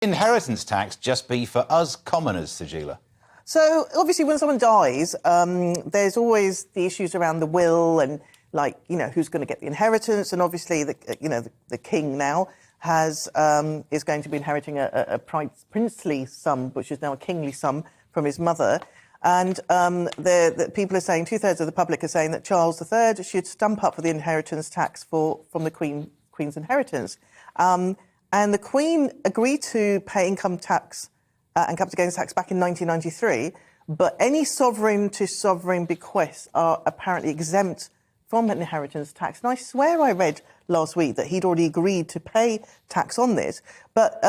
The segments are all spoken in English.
Inheritance tax just be for us commoners, Sajila? So, obviously, when someone dies, there's always the issues around the will and, like, you know, who's going to get the inheritance. And obviously, the king now is going to be inheriting a princely sum, which is now a kingly sum from his mother. And the people are saying, 2/3 of the public are saying that Charles III should stump up for the inheritance tax from the Queen's inheritance. And the Queen agreed to pay income tax and capital gains tax back in 1993, but any sovereign-to-sovereign bequests are apparently exempt from an inheritance tax. And I swear I read last week that he'd already agreed to pay tax on this. But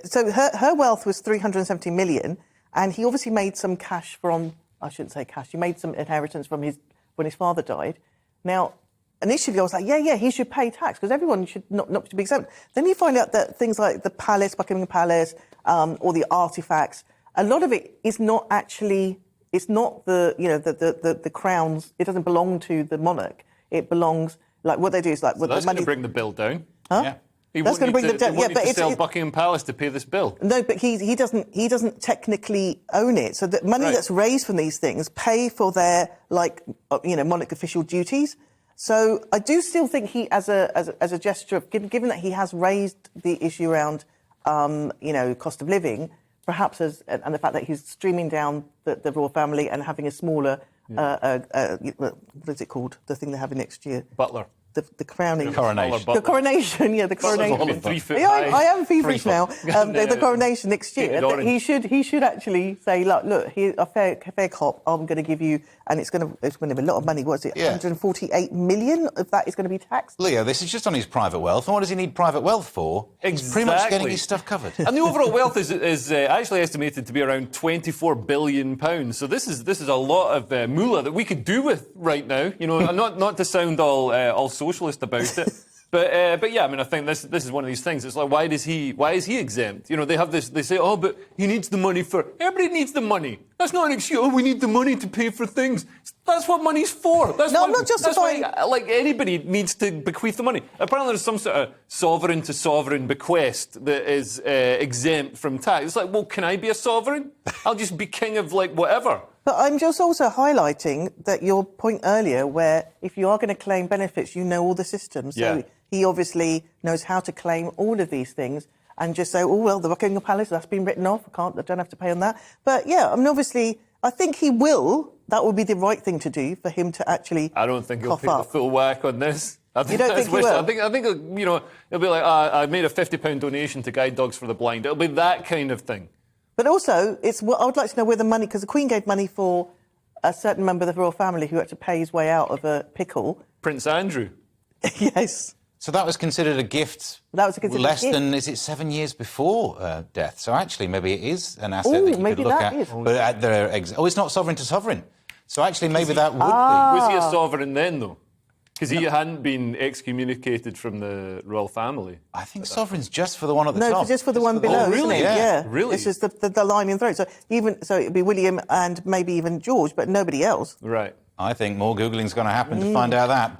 so her wealth was 370 million, and he obviously made some cash from, I shouldn't say cash, he made some inheritance from when his father died. Now, initially, I was like, yeah, he should pay tax because everyone should not be exempt. Then you find out that things like the palace, Buckingham Palace, or the artefacts, a lot of it is not actually. It's not the crowns. It doesn't belong to the monarch. It belongs, like, what they do is like. So that's going to bring the bill down. Huh? Yeah. That's going to bring the down. Yeah, but sell Buckingham Palace to pay this bill. No, but he doesn't technically own it. So the money that's raised from these things pay for their monarch official duties. So I do still think he, as a gesture of given that he has raised the issue around cost of living, perhaps and the fact that he's streaming down the royal family and having a smaller what is it called? The thing they're having next year. Butler. The crowning. Coronation. The coronation, the coronation. 3 foot yeah, high. I am feverish now. The coronation next year. He should actually say, look, here, a fair cop, I'm going to give you, and it's going to be a lot of money. What is it? 148 million of that is going to be taxed. Leo, this is just on his private wealth. And what does he need private wealth for? Exactly. He's pretty much getting his stuff covered. And the overall wealth is actually estimated to be around £24 billion. So this is a lot of moolah that we could do with right now. You know, not to sound all socialist about it. But yeah, I mean, I think this is one of these things. It's like, why is he exempt? You know, they have this. They say, oh, but he needs the money for. Everybody needs the money. That's not an excuse. Oh, we need the money to pay for things. That's what money's for. I'm not justifying. Like, anybody needs to bequeath the money. Apparently, there's some sort of sovereign-to-sovereign bequest that is exempt from tax. It's like, well, can I be a sovereign? I'll just be king of like whatever. But I'm just also highlighting that your point earlier, where if you are going to claim benefits, you know all the systems. So he obviously knows how to claim all of these things and just say, oh, well, the Buckingham Palace, that's been written off. I don't have to pay on that. But, yeah, I mean, obviously, I think he will. That would be the right thing to do for him to actually I don't think he'll pay the full whack on this. You don't think he will? I think you know, it'll be like, I made a £50 donation to Guide Dogs for the Blind. It'll be that kind of thing. But also, I would like to know where the money, because the Queen gave money for a certain member of the royal family who had to pay his way out of a pickle. Prince Andrew. Yes. So that was considered a gift less than, is it 7 years before death? So actually, maybe it is an asset that you could look at. Is. But it's not sovereign to sovereign. So actually, maybe that would be. Was he a sovereign then, though? Because he hadn't been excommunicated from the royal family. I think sovereign's just for the one at the top. No, just for the one below, really? Isn't it? Yeah. Really? It's just the line in the throat. So it'd be William and maybe even George, but nobody else. Right. I think more Googling's going to happen to find out that.